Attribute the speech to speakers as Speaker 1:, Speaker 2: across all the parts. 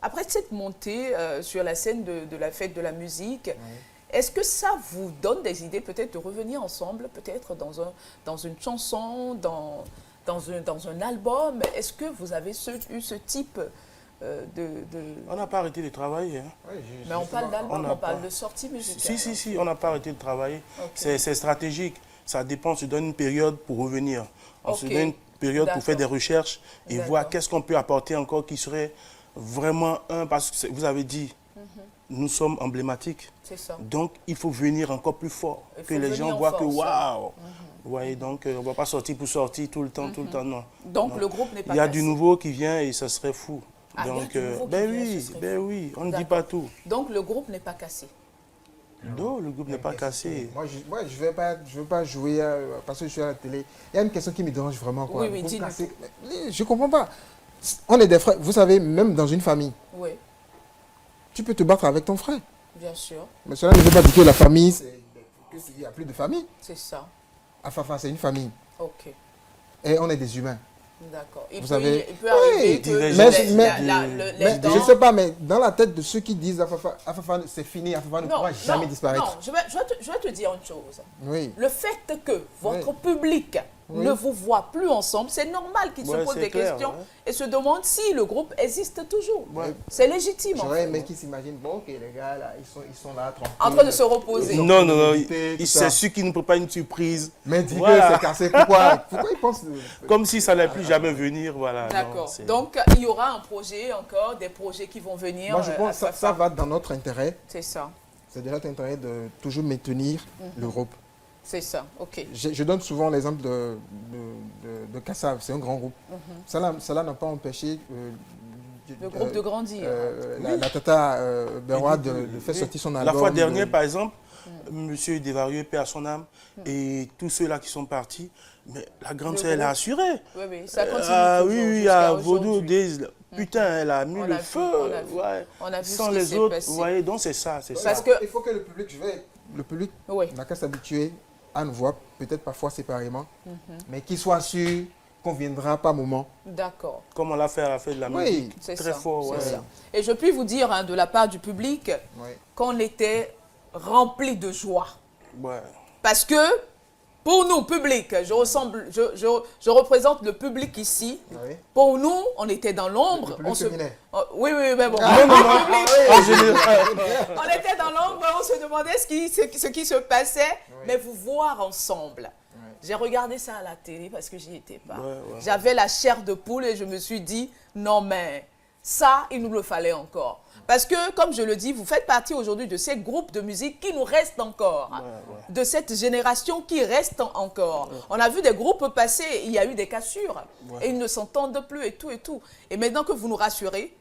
Speaker 1: après cette montée sur la scène de la fête de la musique, est-ce que ça vous donne des idées peut-être de revenir ensemble, peut-être dans une chanson, dans un album? Est-ce que vous avez eu ce type
Speaker 2: On n'a pas arrêté de travailler. Hein.
Speaker 3: Oui,
Speaker 1: Mais on parle d'album, on parle
Speaker 2: pas...
Speaker 1: de sortie musicale.
Speaker 2: Si, on n'a pas arrêté de travailler.
Speaker 1: Okay.
Speaker 2: C'est stratégique. Ça dépend, on se donne une période pour revenir. On se donne une période pour faire des recherches et voir qu'est-ce qu'on peut apporter encore qui serait vraiment parce que vous avez dit, nous sommes emblématiques.
Speaker 1: C'est ça.
Speaker 2: Donc, il faut venir encore plus fort. Que les gens voient que waouh. Vous voyez, donc, on ne va pas sortir pour sortir tout le temps, non.
Speaker 1: Donc,
Speaker 2: non.
Speaker 1: le groupe n'est pas
Speaker 2: Il y a
Speaker 1: cassé.
Speaker 2: du nouveau qui vient et ça serait fou.
Speaker 1: Ah,
Speaker 2: donc,
Speaker 1: ben
Speaker 2: oui, on ne dit pas tout.
Speaker 1: Donc, le groupe n'est pas cassé.
Speaker 2: Non, le groupe n'est pas cassé.
Speaker 3: Moi, je veux pas jouer parce que je suis à la télé. Il y a une question qui me dérange vraiment. Quoi.
Speaker 1: Oui, dis-nous.
Speaker 3: Je ne comprends pas. On est des frères. Vous savez, même dans une famille,
Speaker 1: oui.
Speaker 3: Tu peux te battre avec ton frère.
Speaker 1: Bien sûr.
Speaker 3: Mais cela ne veut pas dire que la famille, qu'il n'y a plus de famille.
Speaker 1: C'est ça.
Speaker 3: Afafa, c'est une famille.
Speaker 1: Ok.
Speaker 3: Et on est des humains.
Speaker 1: D'accord.
Speaker 3: Il peut
Speaker 1: arriver que
Speaker 3: mais je ne sais pas, mais dans la tête de ceux qui disent Afafa, c'est fini, Afafa ne pourra jamais disparaître.
Speaker 1: Non, je vais te dire une chose.
Speaker 3: Oui.
Speaker 1: Le fait que votre public ne vous voit plus ensemble, c'est normal qu'ils se posent des questions et se demandent si le groupe existe toujours. C'est légitime.
Speaker 3: J'aurais aimé qu'ils s'imaginent, bon, ok, les gars, là, ils sont là, tranquilles.
Speaker 1: En train de se reposer.
Speaker 2: Non, c'est sûr qu'ils ne préparent une surprise.
Speaker 3: Mais dis que c'est cassé, pourquoi ils pensent...
Speaker 2: Comme si ça n'allait plus jamais venir, voilà.
Speaker 1: D'accord. Donc, il y aura un projet encore, des projets qui vont venir.
Speaker 3: Moi, je pense que ça va dans notre intérêt.
Speaker 1: C'est ça.
Speaker 3: C'est de notre intérêt de toujours maintenir le groupe.
Speaker 1: C'est ça, ok.
Speaker 3: Je donne souvent l'exemple de Kassav, c'est un grand groupe. Cela n'a pas empêché
Speaker 1: le groupe de grandir.
Speaker 3: La Tata Berwa de faire sortir son album.
Speaker 2: La fois dernière, par exemple, Monsieur Desvarieux, paix à son âme, et tous ceux-là qui sont partis, mais la grande sœur, elle a assuré.
Speaker 1: Oui, ça continue
Speaker 2: oui, à Vaudou, putain, elle a mis le feu.
Speaker 1: On a vu
Speaker 2: sans les autres, vous voyez, donc c'est ça.
Speaker 1: Parce que
Speaker 3: il faut que le public n'a qu'à s'habituer à nous voir, peut-être parfois séparément, mais qu'il soit sûr qu'on viendra par moment.
Speaker 1: D'accord.
Speaker 2: Comme on l'a fait à la fête de la musique.
Speaker 1: C'est
Speaker 2: très fort.
Speaker 1: Ça. Et je puis vous dire, de la part du public, qu'on était rempli de joie. Parce que, pour nous, public, je représente le public ici. Pour nous, on était dans l'ombre. Oui, mais bon. On était dans l'ombre, on se demandait ce qui se passait, mais vous voir ensemble. J'ai regardé ça à la télé parce que j'y étais pas. J'avais la chair de poule et je me suis dit, non mais ça, il nous le fallait encore. Parce que, comme je le dis, vous faites partie aujourd'hui de ces groupes de musique qui nous restent encore. De cette génération qui reste encore. On a vu des groupes passer, il y a eu des cassures. Et ils ne s'entendent plus et tout et tout. Et maintenant que vous nous rassurez,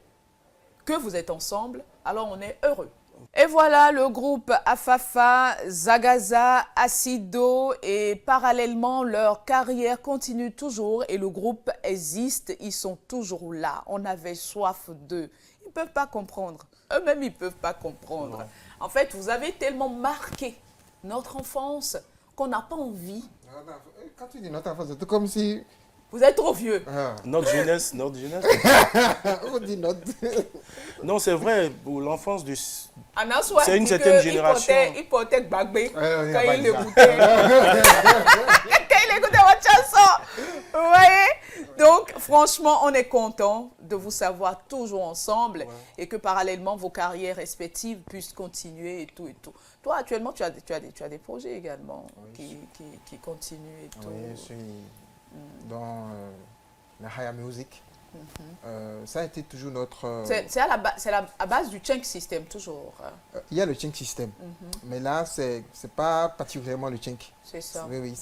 Speaker 1: que vous êtes ensemble, alors on est heureux. Et voilà le groupe Afafa, Zagaza, Acido et parallèlement leur carrière continue toujours et le groupe existe, ils sont toujours là. On avait soif d'eux. Ils ne peuvent pas comprendre. Eux-mêmes, ils ne peuvent pas comprendre. En fait, vous avez tellement marqué notre enfance qu'on n'a pas envie.
Speaker 3: Quand tu dis notre enfance, c'est comme si...
Speaker 1: Vous êtes trop vieux.
Speaker 2: Notre jeunesse.
Speaker 3: On dit notre...
Speaker 2: Non, c'est vrai, pour l'enfance du...
Speaker 1: C'est
Speaker 2: une certaine génération.
Speaker 1: Il portait Gbagbe quand il écoutait. Quand il écoutait votre chanson. Vous voyez? Donc, franchement, on est content de vous savoir toujours ensemble et que parallèlement, vos carrières respectives puissent continuer et tout et tout. Toi, actuellement, tu as des projets également qui continuent et tout.
Speaker 3: Oui, je suis dans la Haya Music. Ça a été toujours notre...
Speaker 1: C'est à la base du Chink System, toujours.
Speaker 3: Il y a le Chink System, mais là, c'est pas particulièrement le Chink.
Speaker 1: C'est ça.
Speaker 3: Oui,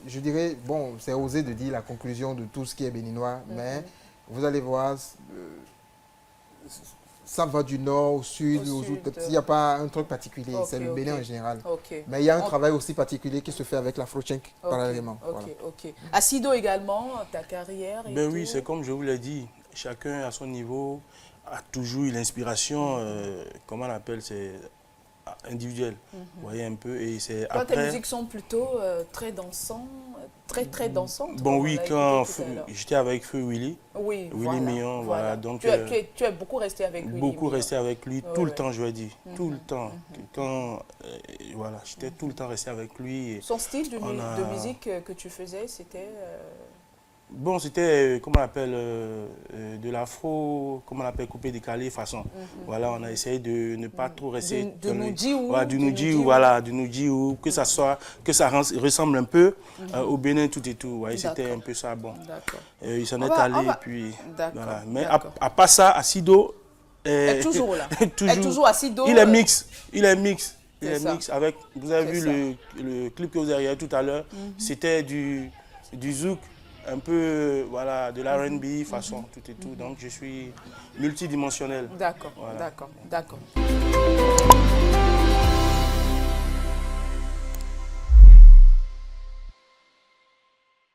Speaker 3: je dirais, bon, c'est osé de dire la conclusion de tout ce qui est béninois, mais vous allez voir, ça va du nord au sud, il n'y a pas un truc particulier, c'est le Bénin en général. Mais il y a un travail aussi particulier qui se fait avec l'Afro-Chink parallèlement.
Speaker 1: Acido également, ta carrière et tout.
Speaker 2: Oui, c'est comme je vous l'ai dit, chacun à son niveau a toujours eu l'inspiration, comment on appelle, c'est individuel. Vous voyez un peu, et c'est après...
Speaker 1: Tes musiques sont plutôt très dansantes. très dansante.
Speaker 2: Bon, oui, quand j'étais avec Feu Willy.
Speaker 1: Oui,
Speaker 2: Willy Millon, voilà. Donc,
Speaker 1: tu es beaucoup resté avec lui.
Speaker 2: Beaucoup resté avec lui, tout le temps, je vais dire. Tout le temps. Quand, voilà, j'étais tout le temps resté avec lui. Et
Speaker 1: son style de musique que tu faisais, c'était...
Speaker 2: Bon, c'était, comment on appelle, de l'afro, comment on appelle, coupé, décalé, façon. Voilà, on a essayé de ne pas trop rester...
Speaker 1: Du Nujiou.
Speaker 2: Voilà, du Nujiou, voilà, du Nujiou, que ça ressemble un peu au Bénin, tout et tout. Ouais, c'était un peu ça, bon. Il s'en est allé, puis... Voilà. Mais à part ça, Acido...
Speaker 1: est toujours là. Est toujours Acido.
Speaker 2: Il est mix, il est mix. Il est mix avec... Vous avez vu le clip que vous avez regardé tout à l'heure, c'était du zouk. Un peu, voilà, de l'R&B, façon, tout et tout. Donc, je suis multidimensionnel.
Speaker 1: D'accord, voilà. D'accord.